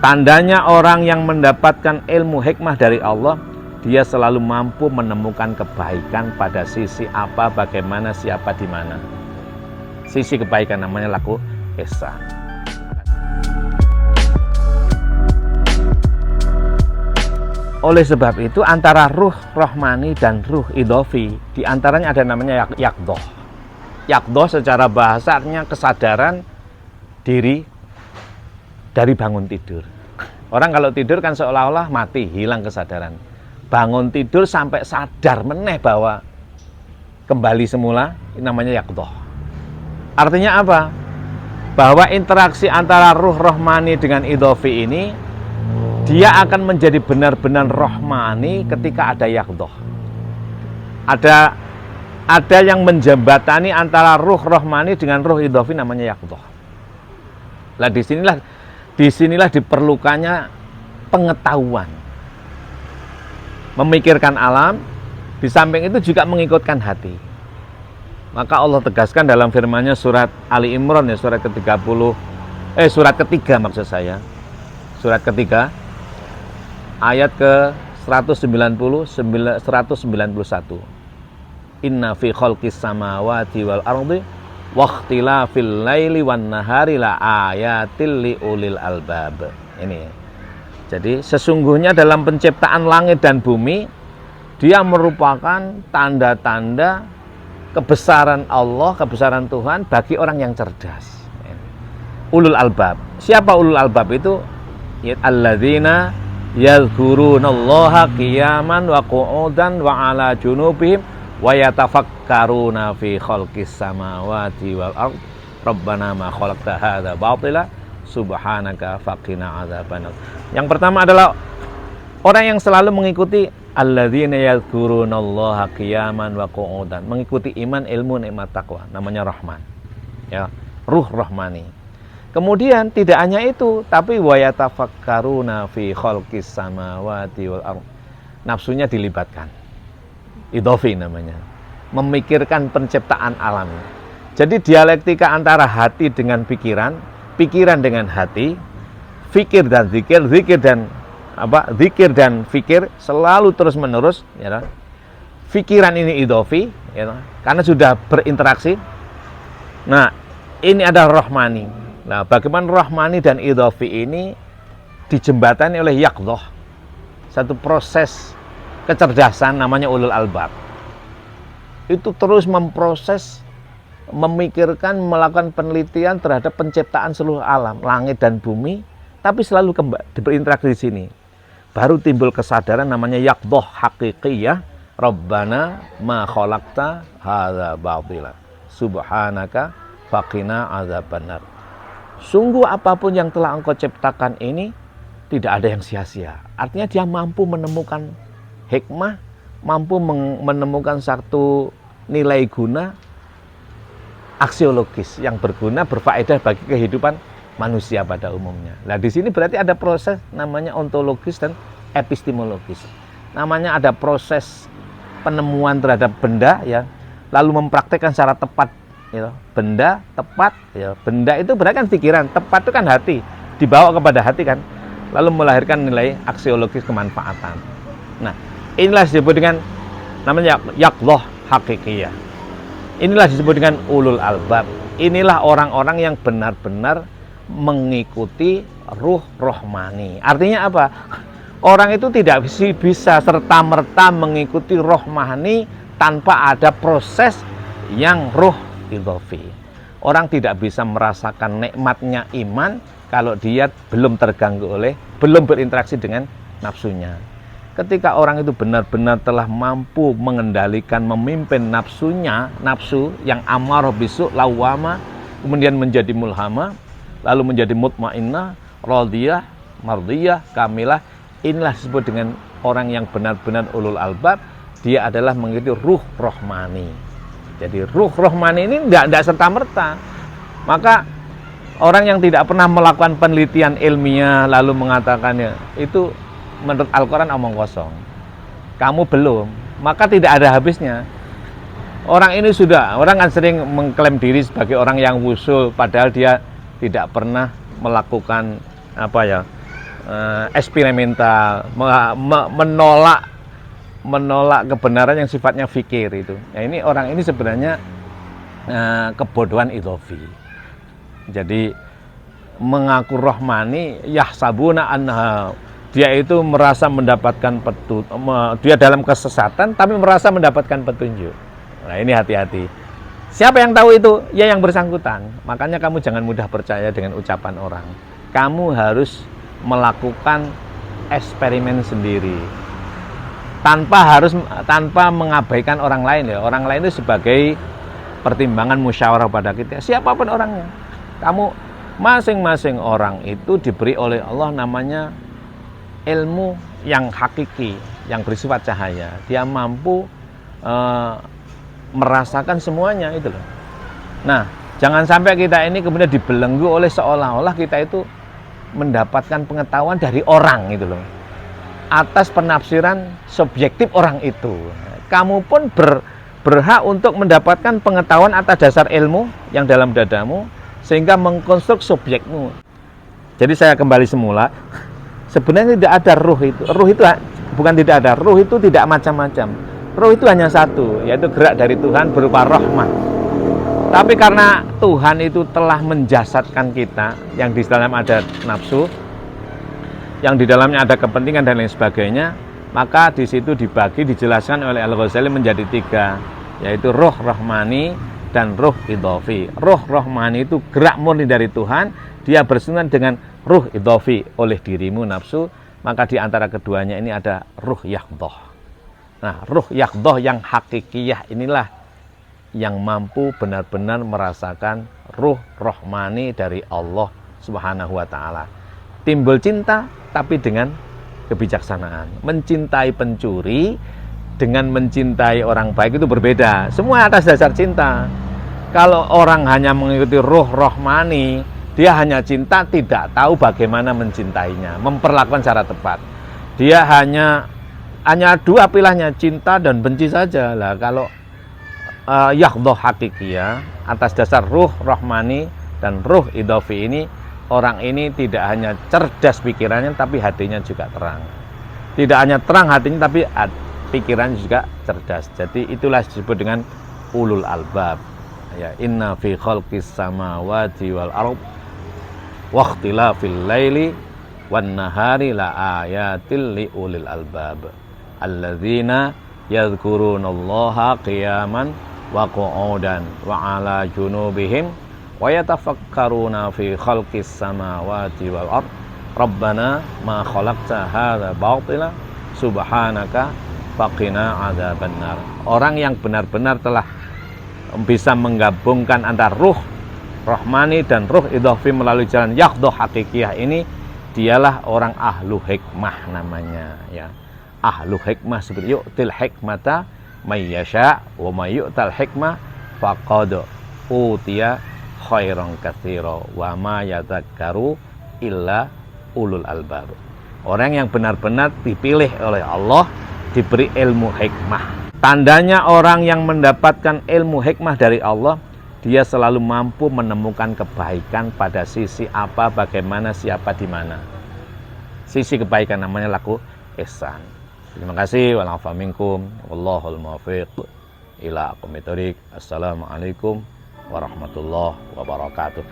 Tandanya orang yang mendapatkan ilmu hikmah dari Allah, dia selalu mampu menemukan kebaikan pada sisi apa, bagaimana, siapa, di mana. Sisi kebaikan namanya laku ihsan. Oleh sebab itu antara ruh rohmani dan ruh idhofi, di antaranya ada namanya yaqdhah. Yaqdhah secara bahasa artinya kesadaran diri dari bangun tidur. Orang kalau tidur kan seolah-olah mati, hilang kesadaran. Bangun tidur sampai sadar meneh bahwa kembali semula, ini namanya yaqdhah. Artinya apa? Bahwa interaksi antara ruh rohmani dengan idhofi ini, dia akan menjadi benar-benar rohmani ketika ada yaqdhah. Ada yang menjembatani antara ruh rohmani dengan ruh idhofi, namanya yaqdhah. Lah disinilah diperlukannya pengetahuan, memikirkan alam, di samping itu juga mengikutkan hati. Maka Allah tegaskan dalam firman-Nya surat Ali Imran ya, surat ketiga maksud saya. Surat ketiga ayat ke 191. Inna fi khalqis samawati wal ardi waqtilafil laili wan nahari la ayatil liulil albab. Ini. Jadi sesungguhnya dalam penciptaan langit dan bumi, dia merupakan tanda-tanda kebesaran Allah, kebesaran Tuhan bagi orang yang cerdas. Ulul albab. Siapa ulul albab itu? Alladzina yadhkurunallaha qiyaman wa qu'udan wa ala junubihim wa yatafakkaruna fi khalqis samawati wal ard rabbana ma khalaqta hadza batila subhanaka faqina adzabannar. Yang pertama adalah orang yang selalu mengikuti alladzina yadhkurunallaha qiyaman wa qu'udan, mengikuti iman, ilmu, nikmat, takwa, namanya rahman. Ya, ruh rohmani. Kemudian tidak hanya itu, tapi wa yatafakkaruna fi khalqis samawati wal ard. Nafsunya dilibatkan. Idhofi namanya. Memikirkan penciptaan alam. Jadi dialektika antara hati dengan pikiran, pikiran dengan hati, fikir dan zikir, zikir dan fikir selalu terus menerus, ya. Fikiran ini idhofi, ya, karena sudah berinteraksi. Nah, ini adalah rohmani. Nah, bagaimana rohmani dan idhofi ini dijembatani oleh yaqdhah, satu proses kecerdasan namanya ulul albab. Itu terus memproses, memikirkan, melakukan penelitian terhadap penciptaan seluruh alam, langit dan bumi, tapi selalu berinteraksi di sini. Baru timbul kesadaran namanya yaqdhah haqiqiyah, Rabbana ma khalaqta hadza batila subhanaka faqina adzabannar. Sungguh apapun yang telah engkau ciptakan ini tidak ada yang sia-sia. Artinya dia mampu menemukan hikmah, mampu menemukan satu nilai guna aksiologis yang berguna, berfaedah bagi kehidupan manusia pada umumnya. Nah, di sini berarti ada proses namanya ontologis dan epistemologis. Namanya ada proses penemuan terhadap benda, ya, lalu mempraktekkan secara tepat, ya, benda tepat, ya. Benda itu berarti kan pikiran, tepat itu kan hati, dibawa kepada hati kan, lalu melahirkan nilai aksiologis kemanfaatan. Nah, inilah disebut dengan namanya yaqdhah hakikiyah. Inilah disebut dengan ulul albab. Inilah orang-orang yang benar-benar mengikuti ruh rohmani. Artinya apa? Orang itu tidak bisa serta-merta mengikuti rohmani tanpa ada proses yang ruh idhofi. Orang tidak bisa merasakan nikmatnya iman kalau dia belum berinteraksi dengan nafsunya. Ketika orang itu benar-benar telah mampu mengendalikan, memimpin nafsunya, nafsu yang amarah bisu, lawama, kemudian menjadi mulhama, lalu menjadi mutmainnah, radiyah, mardiyah, kamilah. Inilah disebut dengan orang yang benar-benar ulul albab. Dia adalah mengikuti ruh rohmani. Jadi ruh rohmani ini tidak serta-merta. Maka orang yang tidak pernah melakukan penelitian ilmiah lalu mengatakannya, itu menurut Al-Quran omong kosong. Kamu belum, maka tidak ada habisnya. Orang ini orang kan sering mengklaim diri sebagai orang yang wusul, padahal dia tidak pernah melakukan eksperimental, menolak kebenaran yang sifatnya fikir itu. Nah, ini orang ini sebenarnya kebodohan idhofi. Jadi mengaku rohmani, yahsabuna anha, dia itu merasa mendapatkan dia dalam kesesatan tapi merasa mendapatkan petunjuk. Nah, ini hati-hati. Siapa yang tahu itu? Ya yang bersangkutan. Makanya kamu jangan mudah percaya dengan ucapan orang. Kamu harus melakukan eksperimen sendiri. Tanpa mengabaikan orang lain ya. Orang lain itu sebagai pertimbangan musyawarah pada kita. Siapapun orangnya. Kamu masing-masing orang itu diberi oleh Allah namanya ilmu yang hakiki, yang bersifat cahaya. Dia mampu merasakan semuanya itu loh. Nah, jangan sampai kita ini kemudian dibelenggu oleh seolah-olah kita itu mendapatkan pengetahuan dari orang itu loh. Atas penafsiran subjektif orang itu. Kamu pun berhak untuk mendapatkan pengetahuan atas dasar ilmu yang dalam dadamu sehingga mengkonstruk subjekmu. Jadi saya kembali semula. Sebenarnya tidak ada ruh itu. Ruh itu bukan tidak ada. Ruh itu tidak macam-macam. Ruh itu hanya satu, yaitu gerak dari Tuhan berupa rahmat. Tapi karena Tuhan itu telah menjasadkan kita, yang di dalam ada nafsu, yang di dalamnya ada kepentingan dan lain sebagainya, maka di situ dijelaskan oleh Al-Ghazali menjadi tiga, yaitu ruh rohmani dan ruh idhofi. Ruh rohmani itu gerak murni dari Tuhan, dia bersentuhan dengan ruh idhofi oleh dirimu nafsu, maka di antara keduanya ini ada ruh yaghdoh. Nah, ruh yaghdoh yang hakikiyah inilah yang mampu benar-benar merasakan ruh rohmani dari Allah Subhanahu wa Ta'ala. Timbul cinta tapi dengan kebijaksanaan. Mencintai pencuri dengan mencintai orang baik itu berbeda. Semua atas dasar cinta. Kalau orang hanya mengikuti ruh rohmani, dia hanya cinta, tidak tahu bagaimana mencintainya, memperlakukan secara tepat. Dia hanya dua pilihannya, cinta dan benci saja. Lah kalau yaghdoh hakikiyah atas dasar ruh rohmani dan ruh idhofi ini, orang ini tidak hanya cerdas pikirannya tapi hatinya juga terang. Tidak hanya terang hatinya tapi pikirannya juga cerdas. Jadi itulah disebut dengan ulul albab. Ya, inna fi khalqis samawati wal ardh wa ikhtilafil laili wan nahari la ayatil li ulil albab alladzina yadhkurunallaha qiyaman wa qu'udan wa ala junubihim wa yatafakkaruna fi khalqis samawati wal ardh rabbana ma khalaqta hadza batila subhanaka faqina adzabannar. Orang yang benar-benar telah bisa menggabungkan antara ruh rohmani dan ruh idhofi melalui jalan yaghdoh hakikiyah ini, dialah orang ahlu hikmah namanya ya. Ahlu hikmah seperti yu'til hikmata may yasha wa may yu'tal hikmah faqad utiya khairan katsira wa ma yadzakkaru illa ulul albab. Orang yang benar-benar dipilih oleh Allah, diberi ilmu hikmah. Tandanya orang yang mendapatkan ilmu hikmah dari Allah, dia selalu mampu menemukan kebaikan pada sisi apa, bagaimana, siapa, di mana. Sisi kebaikan namanya laku ihsan. Terima kasih. Wal afu minkum. Wallahul muwaffiq ila aqwamit thoriq. Assalamualaikum warahmatullahi wabarakatuh.